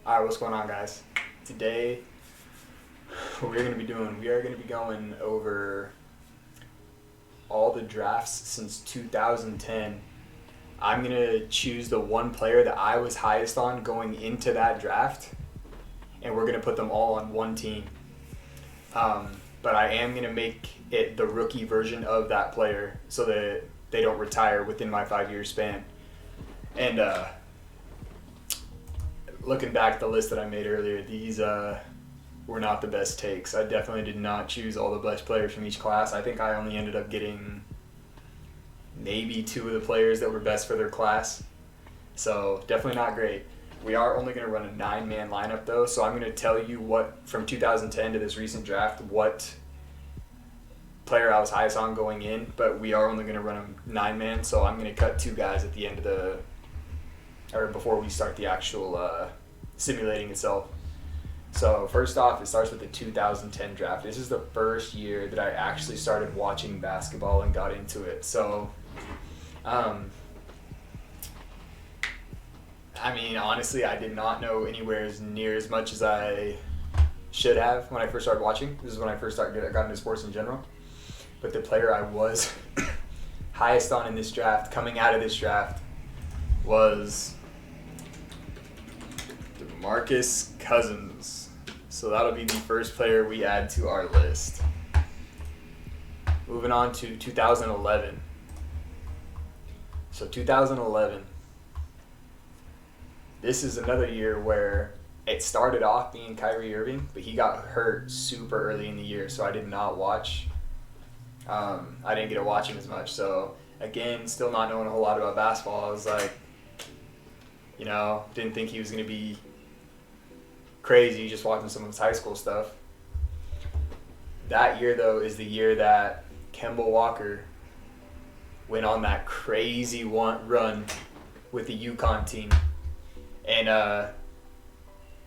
Alright, what's going on, guys? Today, what we are going to be going over all the drafts since 2010. I'm going to choose the one player that I was highest on going into that draft, and we're going to put them all on one team. But I am going to make it the rookie version of that player so that they don't retire within my 5-year span. And looking back at the list that I made earlier, these were not the best takes. I definitely did not choose all the best players from each class. I think I only ended up getting maybe 2 of the players that were best for their class. So definitely not great. We are only going to run a 9-man lineup though, so I'm going to tell you what, from 2010 to this recent draft, what player I was highest on going in, but we are only going to run a 9-man, so I'm going to cut 2 guys at the end of or before we start the actual simulating itself. So first off, it starts with the 2010 draft. This is the first year that I actually started watching basketball and got into it. So, I mean, honestly, I did not know anywhere near as much as I should have when I first started watching. This is when I first got into sports in general. But the player I was highest on in this draft, coming out of this draft, was DeMarcus Cousins. So that'll be the first player we add to our list. Moving on to 2011. So 2011. This is another year where it started off being Kyrie Irving, but he got hurt super early in the year, so I did not watch. I didn't get to watch him as much. So again, still not knowing a whole lot about basketball, I was like, didn't think he was going to be crazy just watching some of his high school stuff. That year, though, is the year that Kemba Walker went on that crazy run with the UConn team. And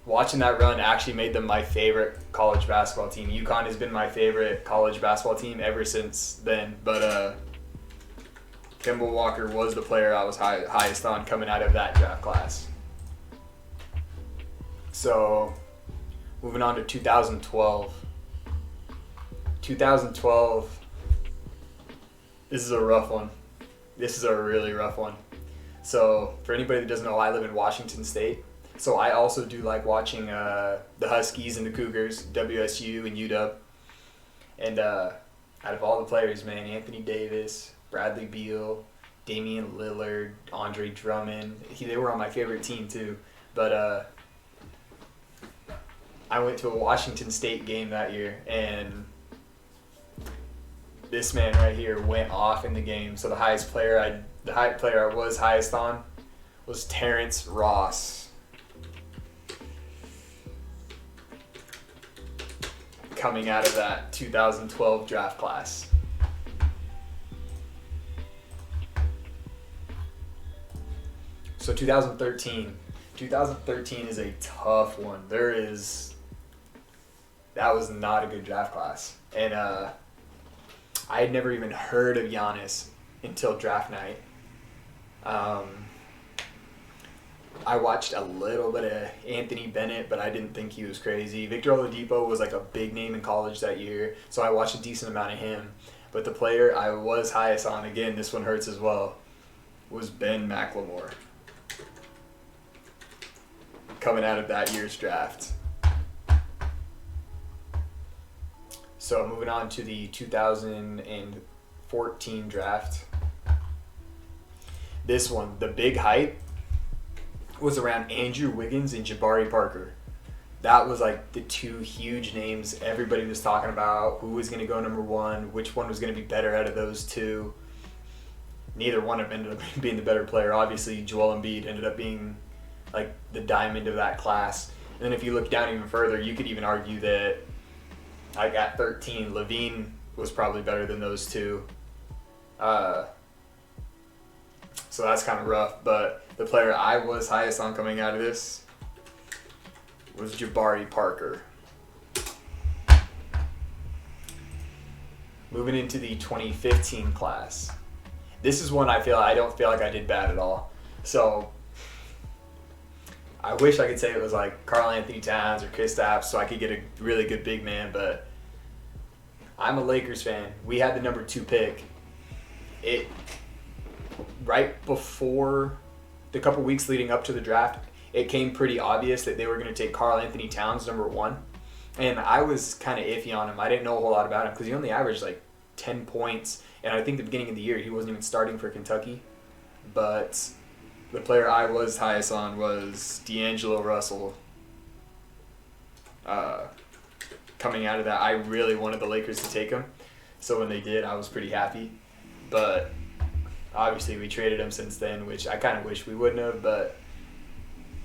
watching that run actually made them my favorite college basketball team. UConn has been my favorite college basketball team ever since then. But Kemba Walker was the player I was highest on coming out of that draft class. So, moving on to 2012. 2012, this is a rough one. This is a really rough one. So, for anybody that doesn't know, I live in Washington State. So, I also do like watching the Huskies and the Cougars, WSU and UW. And out of all the players, man, Anthony Davis, Bradley Beal, Damian Lillard, Andre Drummond, they were on my favorite team too. But I went to a Washington State game that year, and this man right here went off in the game. So the high player I was highest on was Terrence Ross. Coming out of that 2012 draft class. So 2013 is a tough one. That was not a good draft class. And I had never even heard of Giannis until draft night. I watched a little bit of Anthony Bennett, but I didn't think he was crazy. Victor Oladipo was like a big name in college that year, so I watched a decent amount of him. But the player I was highest on, again, this one hurts as well, was Ben McLemore. Coming out of that year's draft. So moving on to the 2014 draft. This one, the big hype was around Andrew Wiggins and Jabari Parker. That was like the 2 huge names everybody was talking about. Who was going to go number 1? Which one was going to be better out of those 2? Neither one of them ended up being the better player. Obviously, Joel Embiid ended up being like the diamond of that class. And then if you look down even further, you could even argue that at 13, Levine was probably better than those 2. So that's kind of rough. But the player I was highest on coming out of this was Jabari Parker. Moving into the 2015 class. This is one I don't feel like I did bad at all. So I wish I could say it was like Karl Anthony Towns or Kristaps so I could get a really good big man, but I'm a Lakers fan. We had the number 2 pick. It right before the couple weeks leading up to the draft, it came pretty obvious that they were going to take Karl Anthony Towns number 1. And I was kind of iffy on him. I didn't know a whole lot about him because he only averaged like 10 points. And I think the beginning of the year he wasn't even starting for Kentucky. But the player I was highest on was D'Angelo Russell. Coming out of that, I really wanted the Lakers to take him. So when they did, I was pretty happy. But obviously we traded him since then, which I kind of wish we wouldn't have, but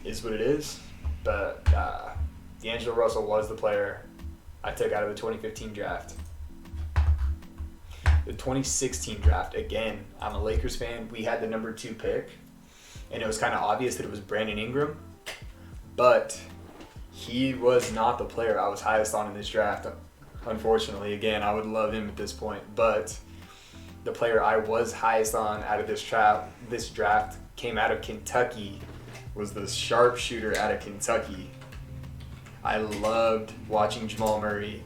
is what it is. But D'Angelo Russell was the player I took out of the 2015 draft. The 2016 draft, again, I'm a Lakers fan. We had the number 2 pick, and it was kind of obvious that it was Brandon Ingram, but he was not the player I was highest on in this draft. Unfortunately, again, I would love him at this point, but the player I was highest on out of this draft came out of Kentucky, was the sharpshooter out of Kentucky. I loved watching Jamal Murray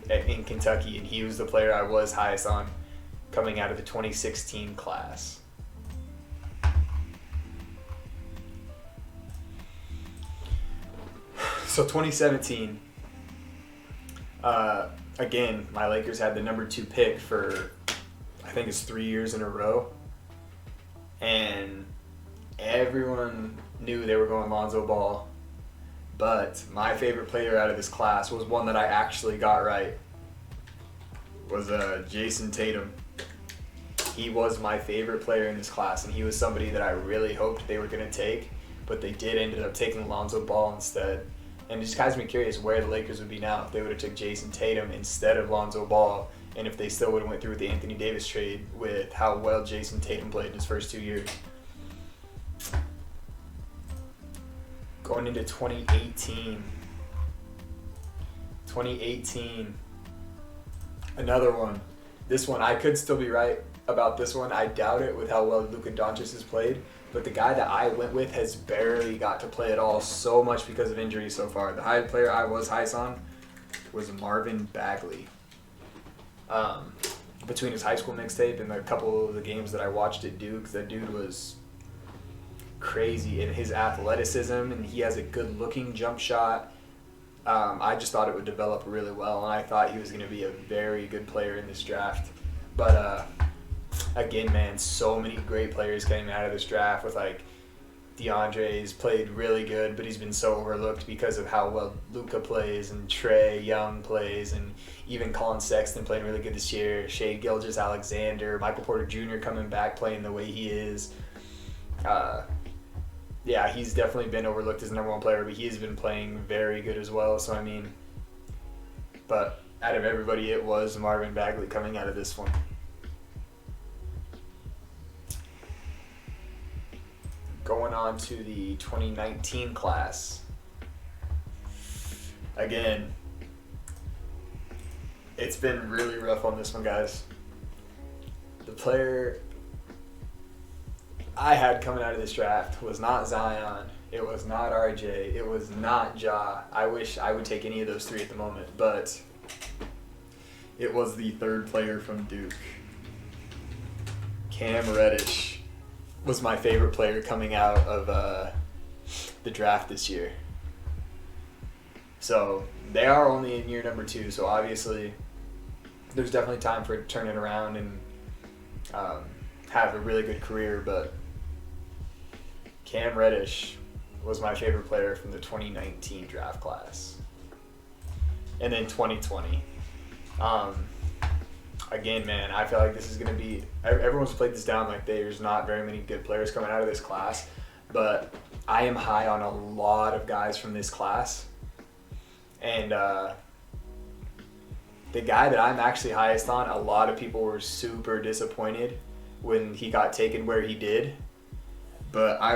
in Kentucky, and he was the player I was highest on coming out of the 2016 class. So 2017, again, my Lakers had the number 2 pick for, I think it's 3 years in a row. And everyone knew they were going Lonzo Ball. But my favorite player out of this class was one that I actually got right. Was Jason Tatum. He was my favorite player in this class, and he was somebody that I really hoped they were going to take, but they did ended up taking Lonzo Ball instead. And it just has me curious where the Lakers would be now if they would have took Jason Tatum instead of Lonzo Ball, and if they still would have went through with the Anthony Davis trade with how well Jason Tatum played in his first 2 years. Going into 2018, another one. This one, I could still be right about this one. I doubt it with how well Luka Doncic has played. But the guy that I went with has barely got to play at all, so much because of injuries so far. The high player I was highest on was Marvin Bagley. Between his high school mixtape and a couple of the games that I watched at Duke, that dude was crazy in his athleticism, and he has a good-looking jump shot. I just thought it would develop really well, and I thought he was going to be a very good player in this draft. But again, man, so many great players came out of this draft with like DeAndre's played really good, but he's been so overlooked because of how well Luka plays and Trae Young plays, and even Colin Sexton played really good this year. Shai Gilgeous-Alexander, Michael Porter Jr. coming back playing the way he is. Yeah, he's definitely been overlooked as number 1 player, but he's been playing very good as well. So, I mean, but out of everybody, it was Marvin Bagley coming out of this one. Going on to the 2019 class. Again, it's been really rough on this one, guys. The player I had coming out of this draft was not Zion. It was not RJ. It was not Ja. I wish I would take any of those 3 at the moment, but it was the 3rd player from Duke. Cam Reddish was my favorite player coming out of the draft this year. So they are only in year number 2, so obviously there's definitely time for it to turn it around and have a really good career, but Cam Reddish was my favorite player from the 2019 draft class. And then 2020. Again, man, I feel like this is going to be... Everyone's played this down like there's not very many good players coming out of this class, but I am high on a lot of guys from this class. And the guy that I'm actually highest on, a lot of people were super disappointed when he got taken where he did. But I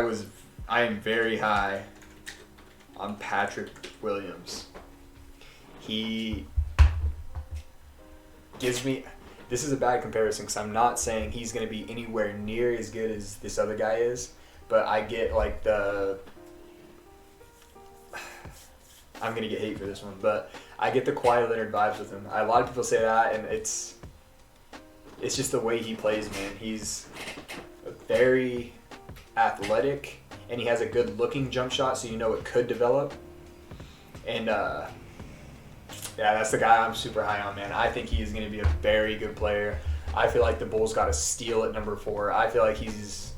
am very high on Patrick Williams. He gives me... This is a bad comparison because I'm not saying he's going to be anywhere near as good as this other guy is, but I get like the I'm going to get hate for this one, but I get the Kawhi Leonard vibes with him. A lot of people say that, and it's just the way he plays, man. He's very athletic, and he has a good-looking jump shot, so you know it could develop. And, yeah, that's the guy I'm super high on, man. I think he's going to be a very good player. I feel like the Bulls got a steal at number 4. I feel like he's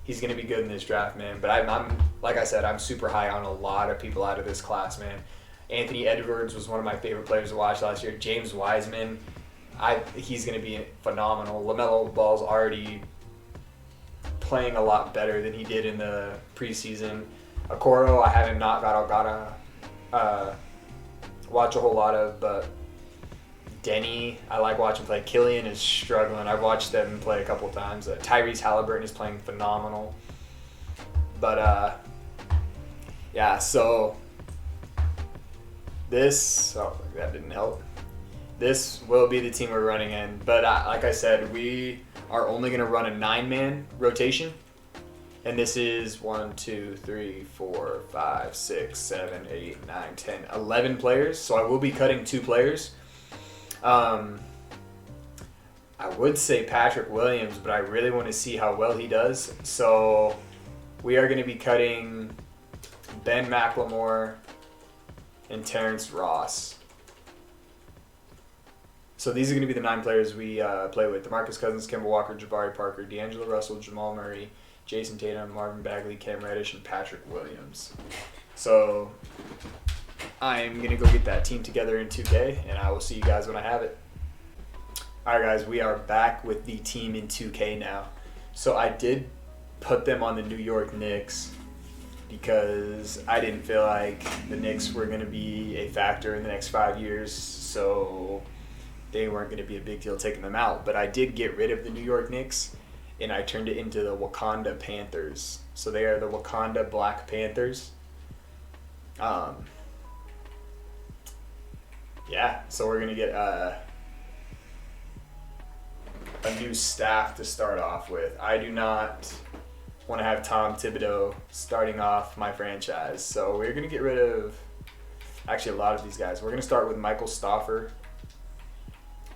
going to be good in this draft, man. But I'm like I said, I'm super high on a lot of people out of this class, man. Anthony Edwards was one of my favorite players to watch last year. James Wiseman, he's going to be phenomenal. LaMelo Ball's already playing a lot better than he did in the preseason. Okoro, I haven't gotta watch a whole lot of, but Denny, I like watching play. Killian is struggling. I've watched them play a couple times. Tyrese Halliburton is playing phenomenal. But, yeah, so that didn't help. This will be the team we're running in. But like I said, we are only going to run a 9-man rotation. And this is 1, 2, 3, 4, 5, 6, 7, 8, 9, 10, 11 players. So I will be cutting 2 players. I would say Patrick Williams, but I really want to see how well he does. So we are going to be cutting Ben McLemore and Terrence Ross. So these are going to be the 9 players we play with. DeMarcus Cousins, Kemba Walker, Jabari Parker, D'Angelo Russell, Jamal Murray, Jason Tatum, Marvin Bagley, Cam Reddish, and Patrick Williams. So I'm going to go get that team together in 2K, and I will see you guys when I have it. All right, guys, we are back with the team in 2K now. So I did put them on the New York Knicks because I didn't feel like the Knicks were going to be a factor in the next 5 years, so they weren't going to be a big deal taking them out. But I did get rid of the New York Knicks, and I turned it into the Wakanda Panthers. So they are the Wakanda Black Panthers. Yeah, so we're going to get a new staff to start off with. I do not want to have Tom Thibodeau starting off my franchise. So we're going to get rid of actually a lot of these guys. We're going to start with Michael Stauffer.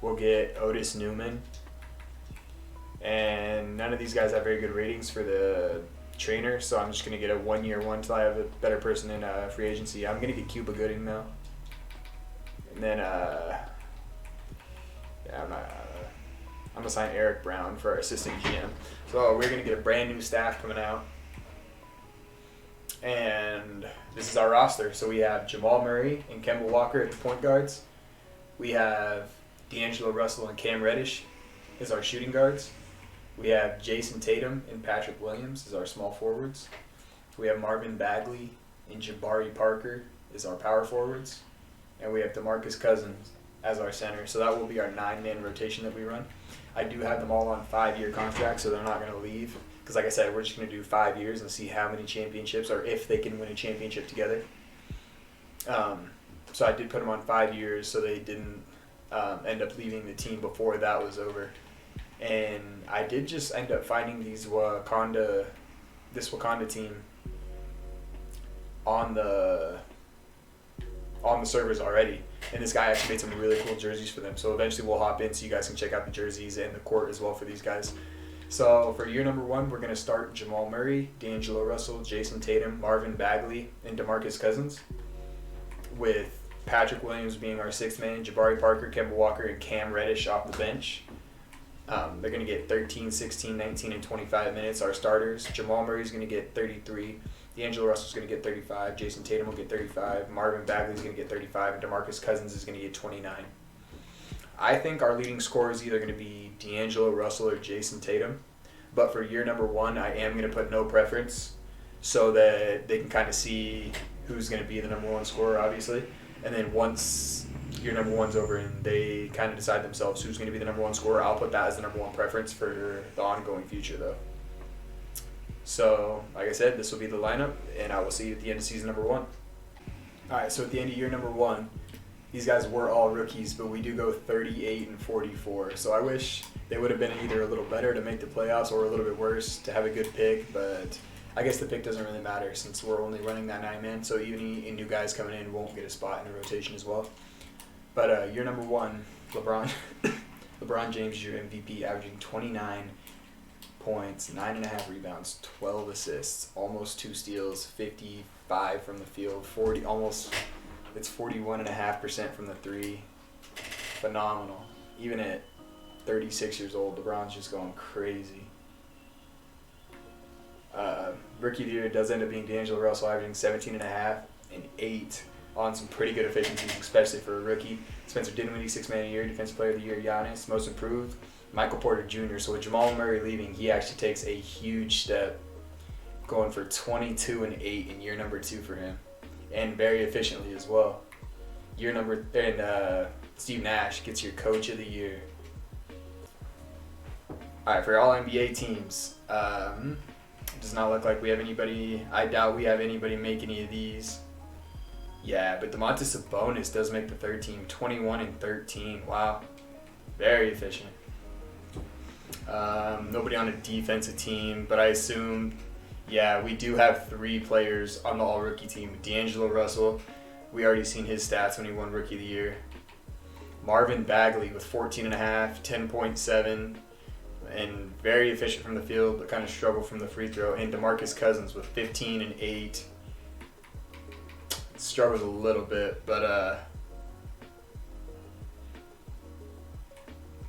We'll get Otis Newman. And none of these guys have very good ratings for the trainer, so I'm just going to get a 1-year one until I have a better person in free agency. I'm going to get Cuba Gooding now. And then, yeah, I'm going to sign Eric Brown for our assistant GM. So we're going to get a brand new staff coming out. And this is our roster. So we have Jamal Murray and Kemba Walker at the point guards. We have D'Angelo Russell and Cam Reddish as our shooting guards. We have Jason Tatum and Patrick Williams as our small forwards. We have Marvin Bagley and Jabari Parker as our power forwards. And we have DeMarcus Cousins as our center. So that will be our 9-man rotation that we run. I do have them all on 5-year contracts, so they're not going to leave. Because like I said, we're just going to do 5 years and see how many championships or if they can win a championship together. So I did put them on 5 years so they didn't end up leaving the team before that was over. And I did just end up finding this Wakanda team on the servers already. And this guy actually made some really cool jerseys for them. So eventually we'll hop in so you guys can check out the jerseys and the court as well for these guys. So for year number 1, we're going to start Jamal Murray, D'Angelo Russell, Jason Tatum, Marvin Bagley, and DeMarcus Cousins, with Patrick Williams being our 6th man, Jabari Parker, Kemba Walker, and Cam Reddish off the bench. They're going to get 13, 16, 19, and 25 minutes, our starters. Jamal Murray's going to get 33. D'Angelo Russell's going to get 35. Jason Tatum will get 35. Marvin Bagley's going to get 35. And DeMarcus Cousins is going to get 29. I think our leading scorer is either going to be D'Angelo Russell or Jason Tatum. But for year number 1, I am going to put no preference so that they can kind of see who's going to be the number 1 scorer, obviously. And then once year number 1's over and they kind of decide themselves who's going to be the number 1 scorer, I'll put that as the number 1 preference for the ongoing future, though. So, like I said, this will be the lineup, and I will see you at the end of season number 1. All right, so at the end of year number 1, these guys were all rookies, but we do go 38 and 44. So I wish they would have been either a little better to make the playoffs or a little bit worse to have a good pick, but I guess the pick doesn't really matter since we're only running that 9-man, so even any new guys coming in won't get a spot in the rotation as well. But your number one, LeBron, LeBron James is your MVP, averaging 29 points, 9.5 rebounds, 12 assists, almost 2 steals, 55 from the field, 40 almost. It's 41.5% from the three. Phenomenal. Even at 36 years old, LeBron's just going crazy. Rookie of the year does end up being D'Angelo Russell, averaging 17.5 and 8 on some pretty good efficiencies, especially for a rookie. Spencer Dinwiddie, 6 Man of the Year, Defensive Player of the Year. Giannis, Most Improved. Michael Porter Jr. So with Jamal Murray leaving, he actually takes a huge step, going for 22 and 8 in year number 2 for him, and very efficiently as well. Steve Nash gets your Coach of the Year. All right, for all NBA teams, it does not look like we have anybody. I doubt we have anybody make any of these. Yeah, but Domantas Sabonis does make the third team, 21 and 13. Wow, very efficient. Nobody on a defensive team, but I assume, yeah, we do have 3 players on the all-rookie team. D'Angelo Russell, we already seen his stats when he won Rookie of the Year. Marvin Bagley with 14.5, 10.7, and very efficient from the field, but kind of struggled from the free throw. And DeMarcus Cousins with 15 and 8. Struggles a little bit, but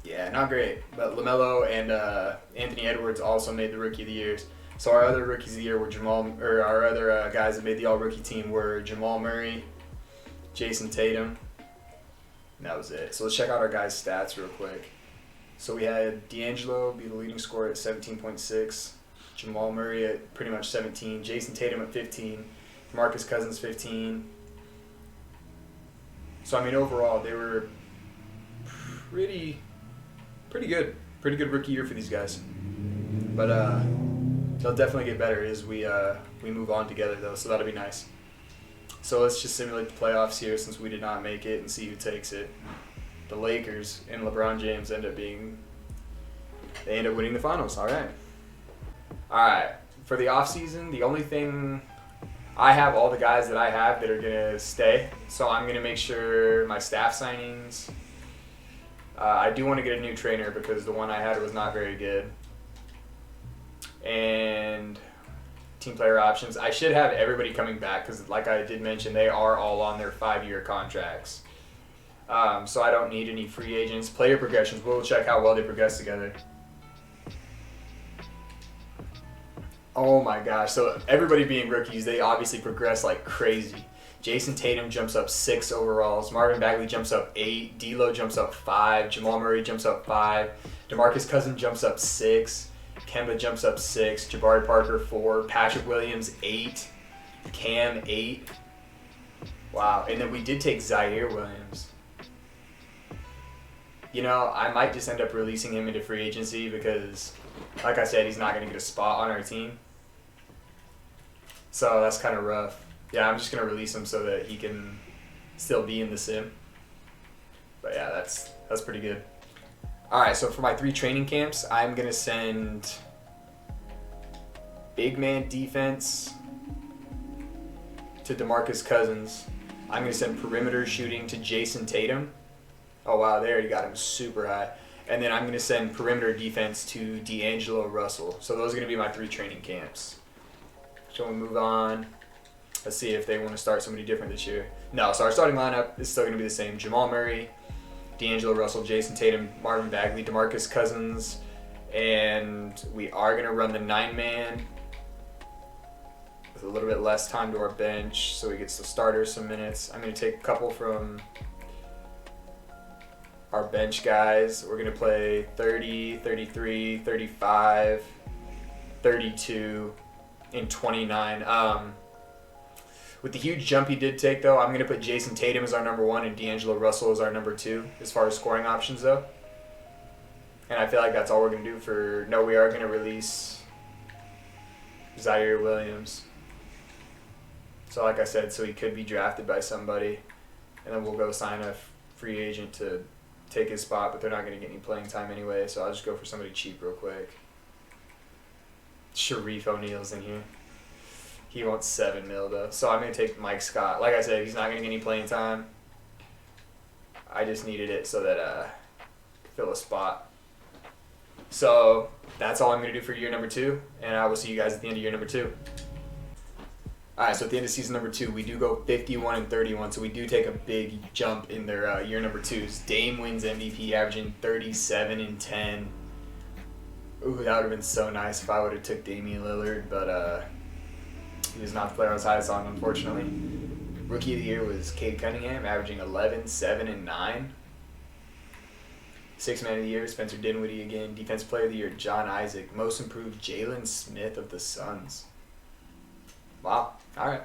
yeah, not great. But LaMelo and Anthony Edwards also made the Rookie of the Years. So our other rookies of the year were our other guys that made the all-rookie team were Jamal Murray, Jason Tatum. And that was it. So let's check out our guys' stats real quick. So we had D'Angelo be the leading scorer at 17.6, Jamal Murray at pretty much 17, Jason Tatum at 15, Marcus Cousins 15. So I mean overall they were pretty good. Pretty good rookie year for these guys. But they'll definitely get better as we move on together though, so that'll be nice. So let's just simulate the playoffs here since we did not make it and see who takes it. The Lakers and LeBron James end up winning the finals. All right. For the offseason, the only thing I have all the guys that I have that are gonna stay. So I'm gonna make sure my staff signings. I do want to get a new trainer because the one I had was not very good. And team player options. I should have everybody coming back because, like I did mention, they are all on their 5-year contracts. So I don't need any free agents. Player progressions, we'll check how well they progress together. Oh my gosh, so everybody being rookies, they obviously progress like crazy. Jason Tatum jumps up 6 overalls. Marvin Bagley jumps up 8. D'Lo jumps up 5. Jamal Murray jumps up 5. DeMarcus Cousins jumps up 6. Kemba jumps up 6. Jabari Parker 4. Patrick Williams 8. Cam 8. Wow, and then we did take Zaire Williams. You know, I might just end up releasing him into free agency because, like I said, he's not going to get a spot on our team. So that's kind of rough. Yeah, I'm just going to release him so that he can still be in the sim. But yeah, that's pretty good. All right, so for my 3 training camps, I'm going to send big man defense to DeMarcus Cousins. I'm going to send perimeter shooting to Jason Tatum. Oh, wow, they already got him super high. And then I'm going to send perimeter defense to D'Angelo Russell. So those are going to be my 3 training camps. So we'll move on. Let's see if they want to start somebody different this year. No, so our starting lineup is still going to be the same. Jamal Murray, D'Angelo Russell, Jason Tatum, Marvin Bagley, DeMarcus Cousins. And we are going to run the 9-man with a little bit less time to our bench so we get the starters some minutes. I'm going to take a couple from our bench guys. We're going to play 30, 33, 35, 32, and 29. With the huge jump he did take, though, I'm going to put Jason Tatum as our number 1 and D'Angelo Russell as our number 2 as far as scoring options, though. And I feel like that's all we're going to do No, we are going to release Zaire Williams. So like I said, so he could be drafted by somebody. And then we'll go sign a free agent to take his spot, but they're not going to get any playing time anyway, so I'll just go for somebody cheap real quick. Sharif O'Neal's in here. He wants $7 million though. So I'm gonna take Mike Scott. Like I said, he's not gonna get any playing time. I just needed it so that fill a spot. So that's all I'm gonna do for year number 2, and I will see you guys at the end of year number 2. Alright, so at the end of season number 2, we do go 51-31, so we do take a big jump in their year number 2s. Dame wins MVP, averaging 37-10. Ooh, that would have been so nice if I would have took Damian Lillard, but he was not the player I was highest on, unfortunately. Rookie of the year was Cade Cunningham, averaging 11, 7, and 9. Sixth man of the year, Spencer Dinwiddie again. Defensive player of the year, John Isaac. Most improved, Jalen Smith of the Suns. Wow. All right.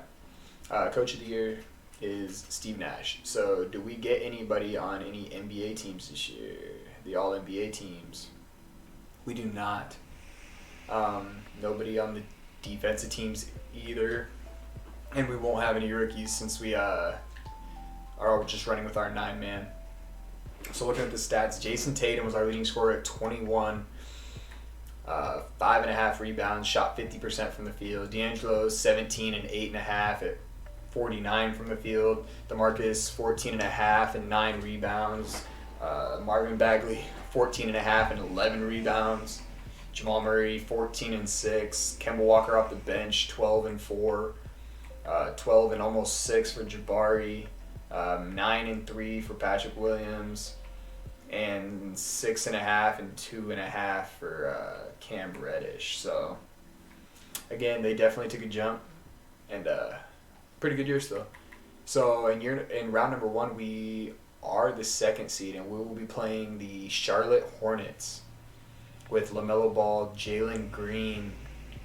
Coach of the year is Steve Nash. So do we get anybody on any NBA teams this year? The All-NBA teams? We do not. Nobody on the defensive teams either. And we won't have any rookies since we are just running with our 9-man. So looking at the stats, Jason Tatum was our leading scorer at 21, 5.5 rebounds, shot 50% from the field. D'Angelo 17 and 8.5 at 49 from the field. DeMarcus 14.5 and 9 rebounds. Marvin Bagley 14.5 and 11 rebounds. Jamal Murray 14 and 6. Kemba Walker off the bench 12 and 4. 12 and almost 6 for Jabari. 9 and 3 for Patrick Williams, and 6.5 and 2.5 for Cam Reddish. So again, they definitely took a jump, and pretty good year still. So in round number 1, we are the 2nd seed, and we will be playing the Charlotte Hornets with LaMelo Ball, Jalen Green,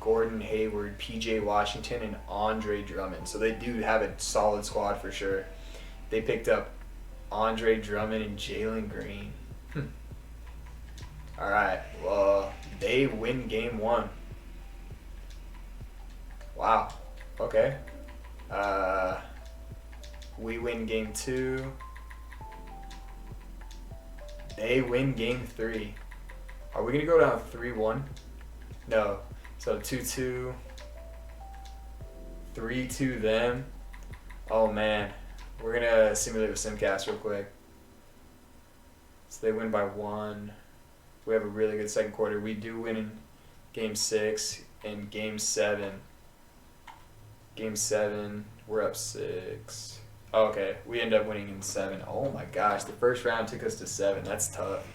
Gordon Hayward, PJ Washington, and Andre Drummond. So they do have a solid squad for sure. They picked up Andre Drummond and Jalen Green. All right. Well, they win game 1. Wow. Okay. We win game 2. They win game 3. Are we going to go down 3-1? No. So 2-2. 3-2 them. Oh, man. We're going to simulate with SimCast real quick. So they win by 1. We have a really good second quarter. We do win in game 6 and game 7. Game 7, we're up 6. Oh, okay, we end up winning in 7. Oh my gosh, the first round took us to 7. That's tough.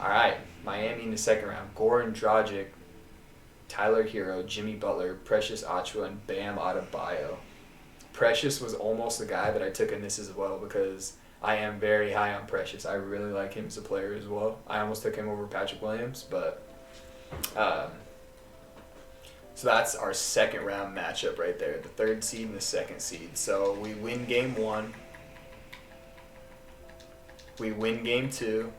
All right, Miami in the second round. Goran Dragic, Tyler Hero, Jimmy Butler, Precious Achiuwa, and Bam Adebayo. Precious was almost the guy that I took in this as well because I am very high on Precious. I really like him as a player as well. I almost took him over Patrick Williams, but so that's our second round matchup right there, the 3rd seed and the 2nd seed. So we win game 1. We win game 2.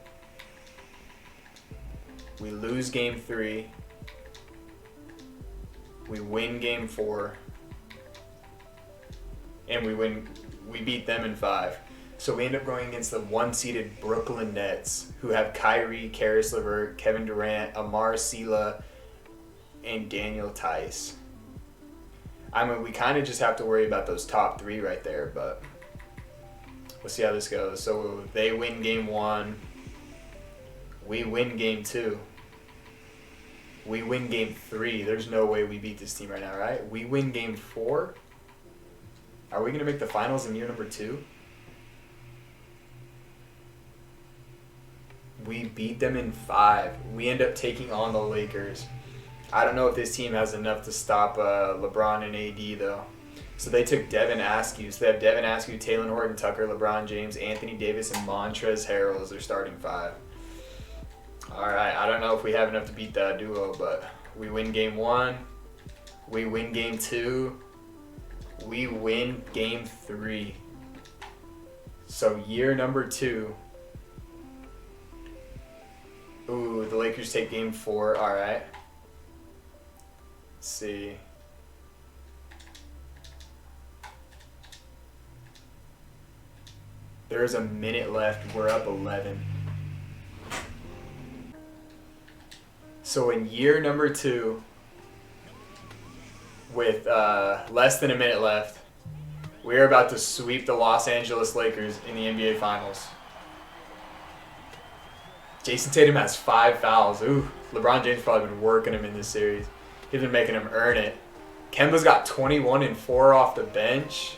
We lose game 3. We win game 4. And we beat them in 5. So we end up going against the 1-seeded Brooklyn Nets, who have Kyrie, Karis LeVert, Kevin Durant, Amar Sila, and Daniel Tice. I mean, we kind of just have to worry about those top 3 right there, but we'll see how this goes. So they win game 1. We win game 2. We win game 3. There's no way we beat this team right now, right? We win game 4. Are we going to make the finals in year number 2? We beat them in 5. We end up taking on the Lakers. I don't know if this team has enough to stop LeBron and AD, though. So they took Devin Askew. So they have Devin Askew, Talen Horton Tucker, LeBron James, Anthony Davis, and Montrezl Harrell as their starting 5. All right, I don't know if we have enough to beat that duo, but we win game 1. We win game 2. We win game 3. So year number 2. Ooh, the Lakers take game 4. All right. Let's see. There's a minute left. We're up 11. So in year number 2, with less than a minute left. We're about to sweep the Los Angeles Lakers in the NBA Finals. Jason Tatum has 5 fouls. Ooh, LeBron James probably been working him in this series. He's been making him earn it. Kemba's got 21 and 4 off the bench.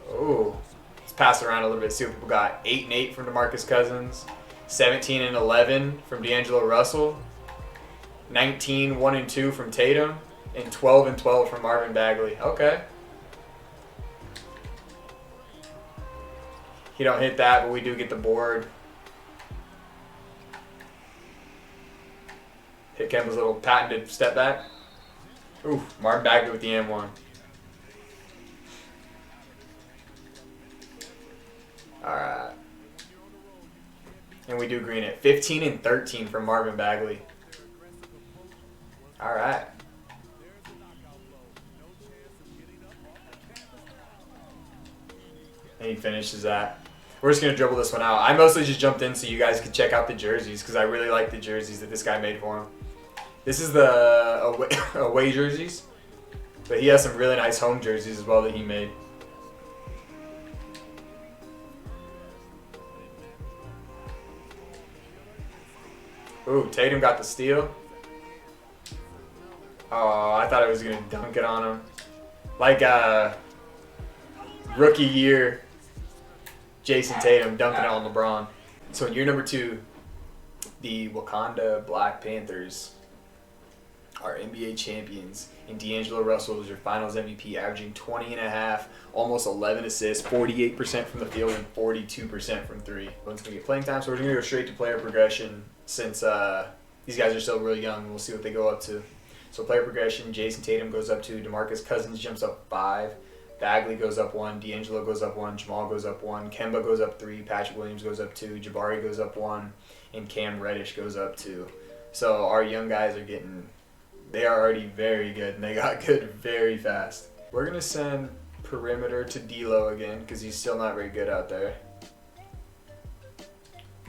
Ooh, let's pass around a little bit. See what people got. 8 and 8 from DeMarcus Cousins. 17 and 11 from D'Angelo Russell. 19, 1 and 2 from Tatum. And 12 and 12 from Marvin Bagley. Okay. He don't hit that, but we do get the board. Hit Kemba's little patented step back. Ooh, Marvin Bagley with the M1. Alright. And we do green it. 15 and 13 from Marvin Bagley. Alright. And he finishes that. We're just going to dribble this one out. I mostly just jumped in so you guys could check out the jerseys because I really like the jerseys that this guy made for him. This is the away jerseys, but he has some really nice home jerseys as well that he made. Ooh, Tatum got the steal. Oh, I thought I was going to dunk it on him. Like rookie year Jason Tatum dunking it on LeBron. So in year number 2, the Wakanda Black Panthers are NBA champions, and D'Angelo Russell is your finals MVP, averaging 20 and a half, almost 11 assists, 48% from the field, and 42% from 3. It's going to get playing time, so we're going to go straight to player progression since these guys are still really young, and we'll see what they go up to. So player progression, Jason Tatum goes up 2, DeMarcus Cousins jumps up 5, Bagley goes up 1, D'Angelo goes up 1, Jamal goes up 1, Kemba goes up 3, Patrick Williams goes up 2, Jabari goes up 1, and Cam Reddish goes up 2. So our young guys are they are already very good, and they got good very fast. We're going to send perimeter to D'Lo again because he's still not very good out there.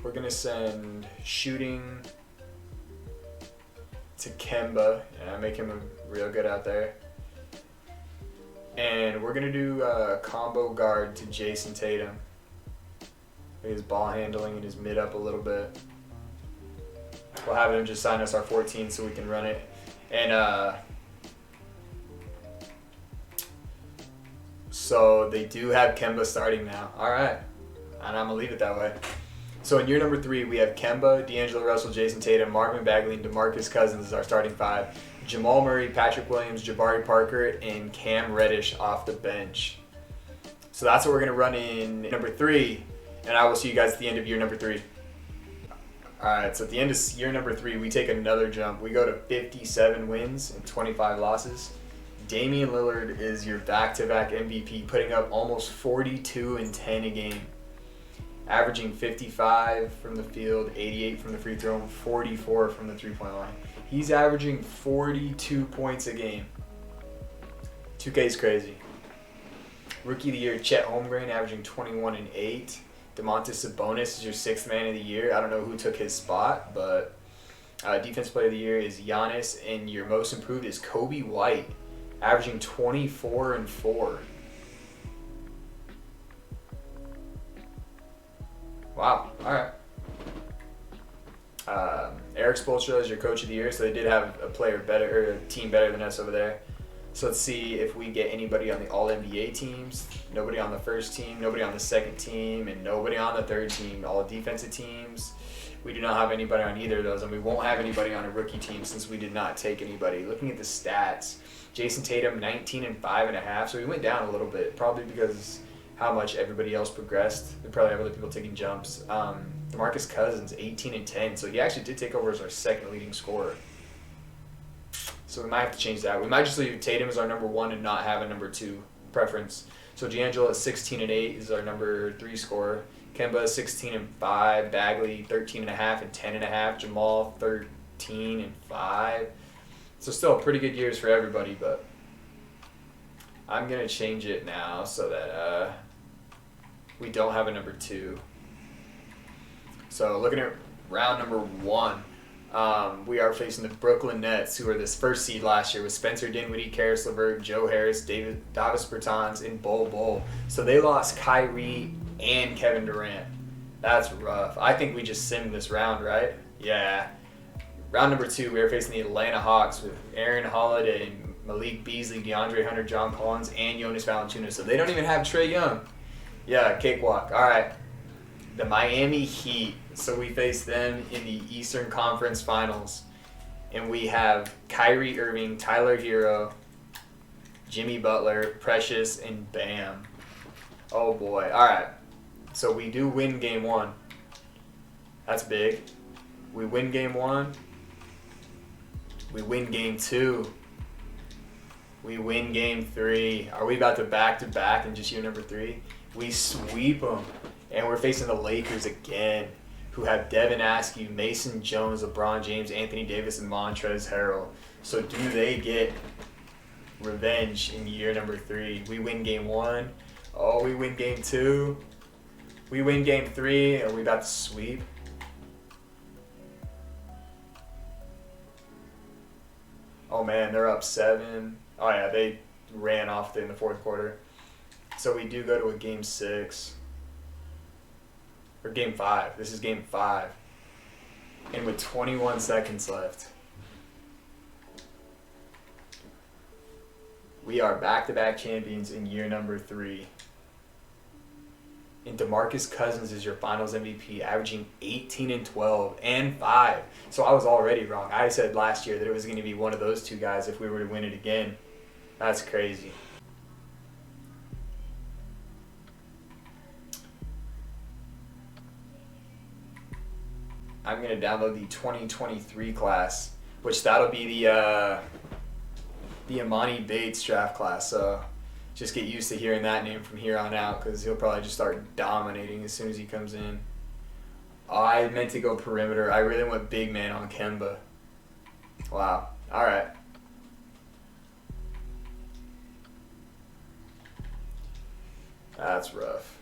We're going to send shooting to Kemba. Yeah, make him real good out there. And we're going to do a combo guard to Jason Tatum. His ball handling and his mid up a little bit. We'll have him just sign us our 14 so we can run it. And so they do have Kemba starting now. All right. And I'm going to leave it that way. So in year number 3, we have Kemba, D'Angelo Russell, Jason Tatum, Marvin Bagley, and DeMarcus Cousins as our starting 5. Jamal Murray, Patrick Williams, Jabari Parker, and Cam Reddish off the bench. So that's what we're going to run in number 3. And I will see you guys at the end of year number 3. Alright, so at the end of year number 3, we take another jump. We go to 57 wins and 25 losses. Damian Lillard is your back-to-back MVP, putting up almost 42 and 10 a game. Averaging 55 from the field, 88 from the free throw, and 44 from the three-point line. He's averaging 42 points a game. 2K's crazy. Rookie of the year, Chet Holmgren, averaging 21 and 8. Domantas Sabonis is your 6th man of the year. I don't know who took his spot, but defense player of the year is Giannis, and your most improved is Kobe White, averaging 24 and 4. Wow. All right. Eric Spoelstra is your coach of the year, so they did have a team better than us over there. So let's see if we get anybody on the All-NBA teams, nobody on the first team, nobody on the second team, and nobody on the third team. All defensive teams. We do not have anybody on either of those, and we won't have anybody on a rookie team since we did not take anybody. Looking at the stats, Jason Tatum 19 and 5.5, so he went down a little bit, probably because how much everybody else progressed. They probably have other people taking jumps. DeMarcus Cousins 18 and 10, so he actually did take over as our second leading scorer. So we might have to change that. We might just leave Tatum as our number 1 and not have a number 2 preference. So D'Angelo at 16 and 8 is our number 3 scorer. Kemba 16 and 5. Bagley 13 and a half and 10 and a half. Jamal 13 and 5. So still pretty good years for everybody, but I'm gonna change it now so that we don't have a number 2. So looking at round number 1. We are facing the Brooklyn Nets, who were this first seed last year with Spencer Dinwiddie, Karis LeVert, Joe Harris, Davis Bertans, and Bol Bol. So they lost Kyrie and Kevin Durant. That's rough. I think we just simmed this round, right? Yeah. Round number 2, we are facing the Atlanta Hawks with Aaron Holiday, Malik Beasley, DeAndre Hunter, John Collins, and Jonas Valanciunas. So they don't even have Trae Young. Yeah, cakewalk. All right. The Miami Heat. So we face them in the Eastern Conference Finals. And we have Kyrie Irving, Tyler Hero, Jimmy Butler, Precious, and Bam. Oh boy. All right. So we do win game 1. That's big. We win game 1. We win game 2. We win game 3. Are we about to back in just year number 3? We sweep them. And we're facing the Lakers again, who have Devin Askew, Mason Jones, LeBron James, Anthony Davis, and Montrezl Harrell. So do they get revenge in year number 3? We win game 1. Oh, we win game 2. We win game 3. Are we about to sweep? Oh man, they're up 7. Oh yeah, they ran off in the fourth quarter. So we do go to a game 6. Or game 5. This is game 5. And with 21 seconds left, we are back-to-back champions in year number 3. And DeMarcus Cousins is your finals MVP, averaging 18 and 12 and 5. So I was already wrong. I said last year that it was going to be one of those two guys if we were to win it again. That's crazy. I'm going to download the 2023 class, which that'll be the Emoni Bates draft class. So just get used to hearing that name from here on out, because he'll probably just start dominating as soon as he comes in. Oh, I meant to go perimeter. I really went big man on Kemba. Wow. All right. That's rough.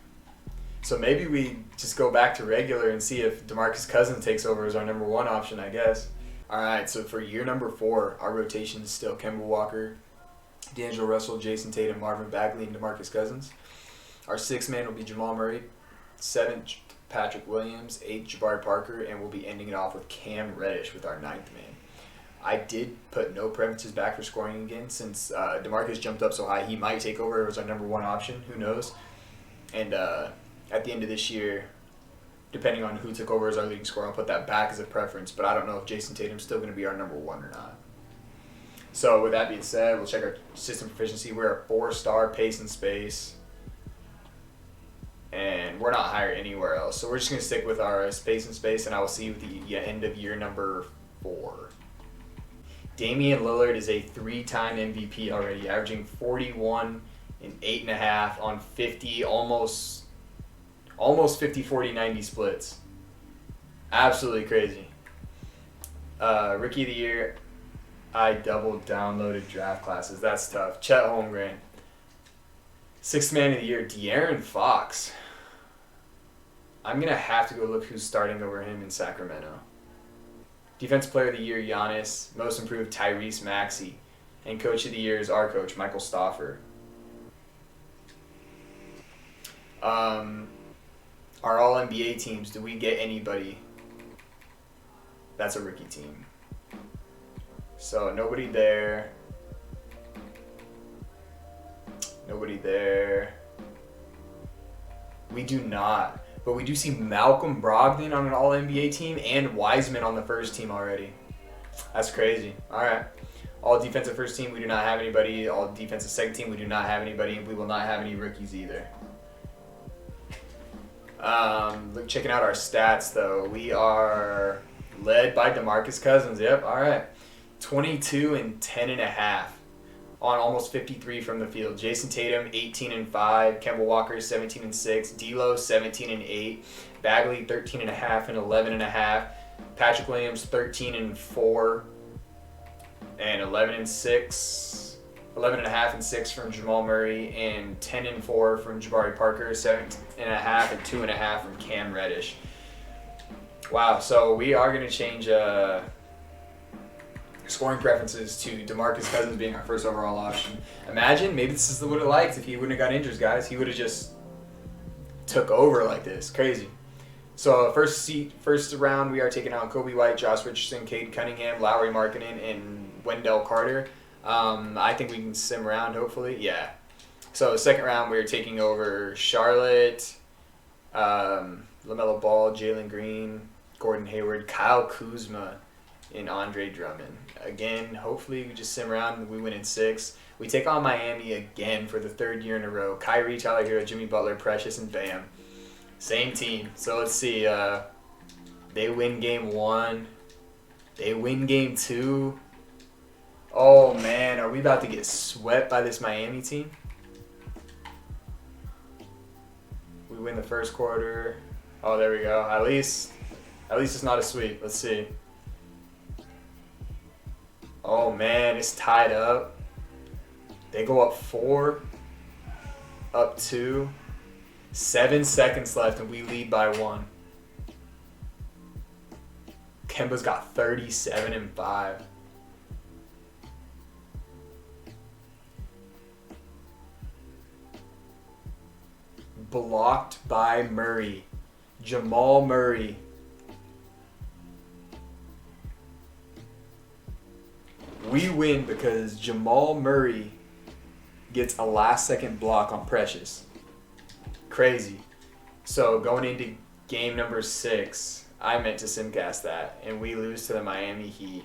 So maybe we just go back to regular and see if DeMarcus Cousins takes over as our number 1 option, I guess. All right, so for year number 4, our rotation is still Kemba Walker, D'Angelo Russell, Jason Tatum, Marvin Bagley, and DeMarcus Cousins. Our 6th man will be Jamal Murray, 7th Patrick Williams, 8th Jabari Parker, and we'll be ending it off with Cam Reddish with our 9th man. I did put no preferences back for scoring again since DeMarcus jumped up so high. He might take over as our number 1 option. Who knows? And at the end of this year, depending on who took over as our leading scorer, I'll put that back as a preference. But I don't know if Jason Tatum's still going to be our number 1 or not. So with that being said, we'll check our system proficiency. We're a 4-star pace and space. And we're not higher anywhere else. So we're just going to stick with our pace and space, and I will see you at the end of year number 4. Damian Lillard is a 3-time MVP already, averaging 41 and 8.5 on 50, almost 50, 40, 90 splits. Absolutely crazy. Rookie of the year, I double downloaded draft classes. That's tough. Chet Holmgren. 6th man of the year, De'Aaron Fox. I'm going to have to go look who's starting over him in Sacramento. Defensive player of the year, Giannis. Most improved, Tyrese Maxey. And coach of the year is our coach, Michael Stauffer. Our All-NBA teams, do we get anybody that's a rookie team? So nobody there. Nobody there. We do not. But we do see Malcolm Brogdon on an All-NBA team and Wiseman on the first team already. That's crazy. All right. All defensive first team, we do not have anybody. All defensive second team, we do not have anybody. And we will not have any rookies either. Checking out our stats, though. We are led by DeMarcus Cousins. Yep, all right. 22 and 10.5 on almost 53 from the field. Jason Tatum, 18 and 5. Kemba Walker, 17 and 6. D'Lo, 17 and 8. Bagley, 13.5 and 11.5. Patrick Williams, 13 and 4. And 11 and 6. 11.5 and 6 from Jamal Murray, and 10 and 4 from Jabari Parker, 7.5 and 2.5 from Cam Reddish. Wow, so we are going to change scoring preferences to DeMarcus Cousins being our first overall option. Imagine, maybe this is what it liked if he wouldn't have got injured, guys. He would have just took over like this. Crazy. So first round, we are taking out Kobe White, Josh Richardson, Cade Cunningham, Lauri Markkanen, and Wendell Carter. I think we can sim around, hopefully. Yeah. So second round, we are taking over Charlotte, LaMelo Ball, Jalen Green, Gordon Hayward, Kyle Kuzma, and Andre Drummond. Again, hopefully we just sim around and we win in 6. We take on Miami again for the 3rd year in a row. Kyrie, Tyler Hero, Jimmy Butler, Precious, and Bam. Same team. So let's see. They win game 1. They win game 2. Oh, man. Are we about to get swept by this Miami team? We win the first quarter. Oh, there we go. At least it's not a sweep. Let's see. Oh, man. It's tied up. They go up 4. Up 2. 7 seconds left, and we lead by 1. Kemba's got 37 and 5. Blocked by Murray. Jamal Murray. We win because Jamal Murray gets a last-second block on Precious. Crazy. So going into game number 6, I meant to simcast that, and we lose to the Miami Heat.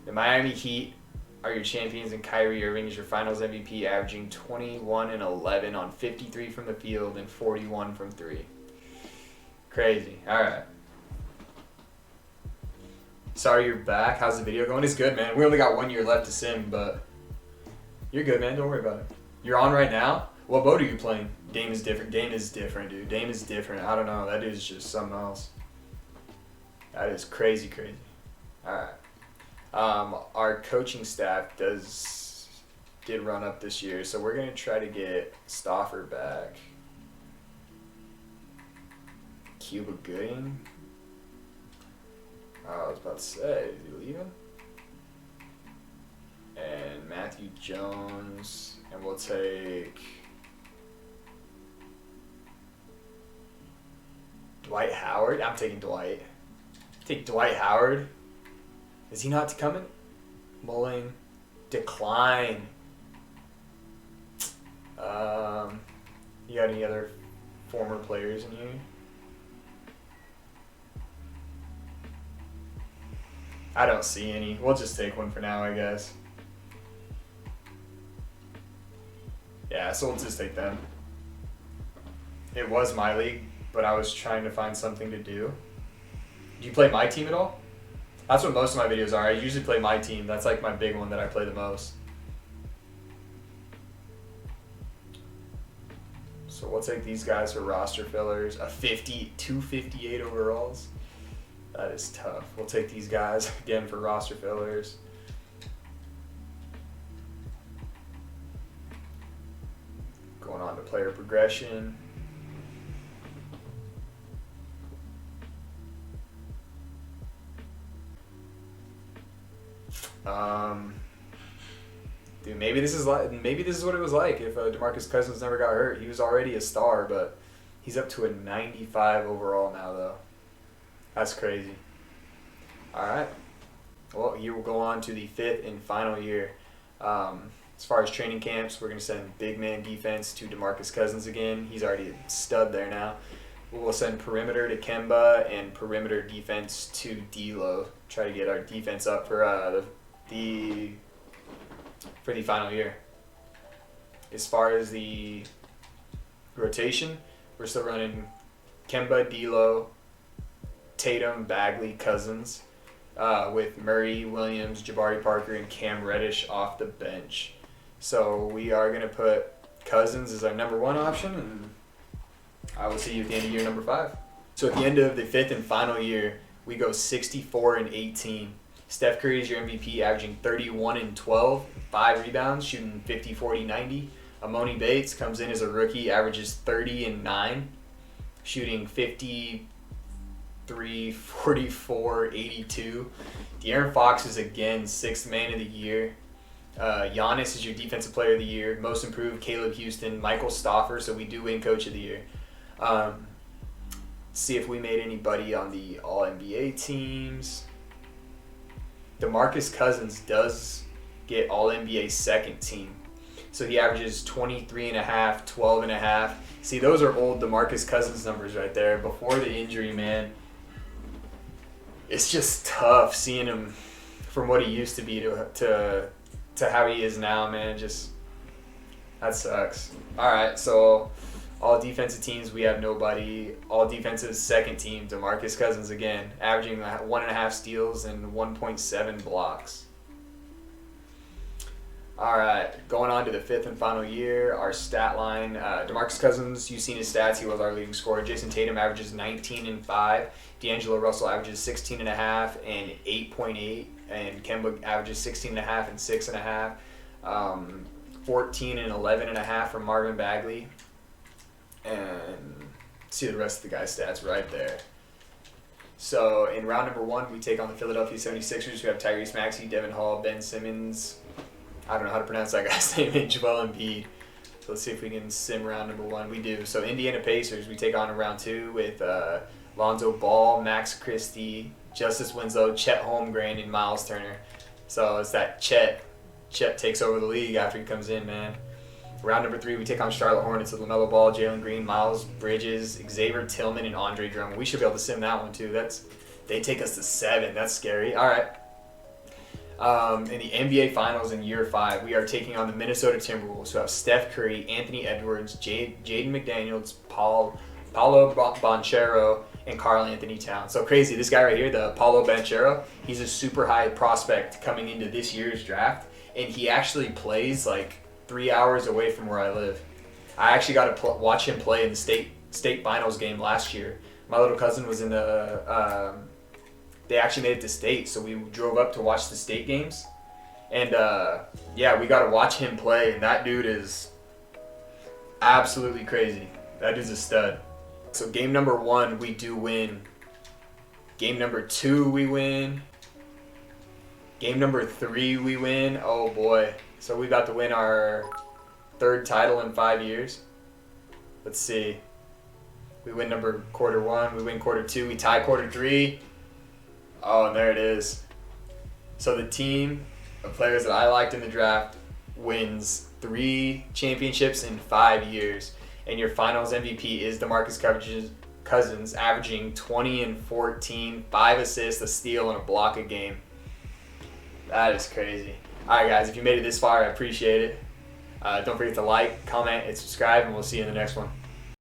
The Miami Heat are your champions, and Kyrie Irving is your Finals MVP, averaging 21 and 11 on 53 from the field and 41 from 3. Crazy. All right. Sorry you're back. How's the video going? It's good, man. We only got 1 year left to sim, but you're good, man. Don't worry about it. You're on right now? What boat are you playing? Dame is different. Dame is different, dude. Dame is different. I don't know. That dude's just something else. That is crazy, crazy. All right. Our coaching staff did run up this year, so we're going to try to get Stauffer back. Cuba Gooding. I was about to say, is he leaving? And Matthew Jones. And we'll take Dwight Howard. I'm taking Dwight. Take Dwight Howard. Is he not coming? Mulling. Decline. You got any other former players in here? I don't see any. We'll just take one for now, I guess. Yeah, so we'll just take them. It was my league, but I was trying to find something to do. Do you play my team at all? That's what most of my videos are. I usually play my team. That's like my big one that I play the most. So we'll take these guys for roster fillers. A 258 overalls. That is tough. We'll take these guys again for roster fillers. Going on to player progression. Dude, maybe this is what it was like if DeMarcus Cousins never got hurt. He was already a star, but he's up to a 95 overall now, though. That's crazy. All right. Well, here we'll go on to the 5th and final year. As far as training camps, we're going to send big man defense to DeMarcus Cousins again. He's already a stud there now. We'll send perimeter to Kemba and perimeter defense to D'Lo. Try to get our defense up for the final year. As far as the rotation, we're still running Kemba, D'Lo, Tatum, Bagley, Cousins, with Murray, Williams, Jabari Parker, and Cam Reddish off the bench. So we are going to put Cousins as our number 1 option, and I will see you at the end of year number 5. So at the end of the 5th and final year, we go 64 and 18. Steph Curry is your MVP, averaging 31 and 12, 5 rebounds, shooting 50, 40, 90. Amoni Bates comes in as a rookie, averages 30 and 9, shooting 50, 3, 44, 82. De'Aaron Fox is again 6th man of the year. Giannis is your defensive player of the year. Most improved, Caleb Houston. Michael Stauffer, so we do win coach of the year. See if we made anybody on the All-NBA teams. DeMarcus Cousins does get All-NBA second team. So he averages 23.5, 12.5. See, those are old DeMarcus Cousins numbers right there. Before the injury, man, it's just tough seeing him from what he used to be to how he is now, man. Just, that sucks. All right, so all defensive teams, we have nobody. All defensive second team, DeMarcus Cousins again, averaging 1.5 steals and 1.7 blocks. All right, going on to the 5th and final year, our stat line. DeMarcus Cousins, you've seen his stats. He was our leading scorer. Jason Tatum averages 19 and 5. D'Angelo Russell averages 16 and a half and 8.8. And Kemba averages 16 and a half and 6.5. 14 and 11 and a half from Marvin Bagley. And see the rest of the guys' stats right there. So in round number 1, we take on the Philadelphia 76ers. We have Tyrese Maxey, Devin Hall, Ben Simmons. I don't know how to pronounce that guy's name, and Joel Embiid. So let's see if we can sim round number 1. We do. So Indiana Pacers, we take on in round 2 with Lonzo Ball, Max Christie, Justice Winslow, Chet Holmgren, and Miles Turner. So it's that Chet takes over the league after he comes in, man. Round number 3, we take on Charlotte Hornets with LaMelo Ball, Jalen Green, Miles Bridges, Xavier Tillman, and Andre Drummond. We should be able to sim that one too. They take us to 7. That's scary. All right. In the NBA Finals in year 5, we are taking on the Minnesota Timberwolves, who have Steph Curry, Anthony Edwards, Jaden McDaniels, Paolo Banchero, and Karl Anthony Towns. So crazy. This guy right here, the Paolo Banchero, he's a super high prospect coming into this year's draft, and he actually plays like 3 hours away from where I live. I actually got to watch him play in the state finals game last year. My little cousin was in the they actually made it to state, so we drove up to watch the state games. And yeah, we got to watch him play, and that dude is absolutely crazy. That dude's a stud. So game number 1, we do win. Game number 2, we win. Game number 3, we win. Oh boy. So we got to win our 3rd title in 5 years. Let's see. We win quarter 1, we win quarter 2, we tie quarter 3. Oh, and there it is. So the team of players that I liked in the draft wins 3 championships in 5 years. And your finals MVP is DeMarcus Cousins, averaging 20 and 14, 5 assists, a steal, and a block a game. That is crazy. All right, guys, if you made it this far, I appreciate it. Don't forget to like, comment, and subscribe, and we'll see you in the next one.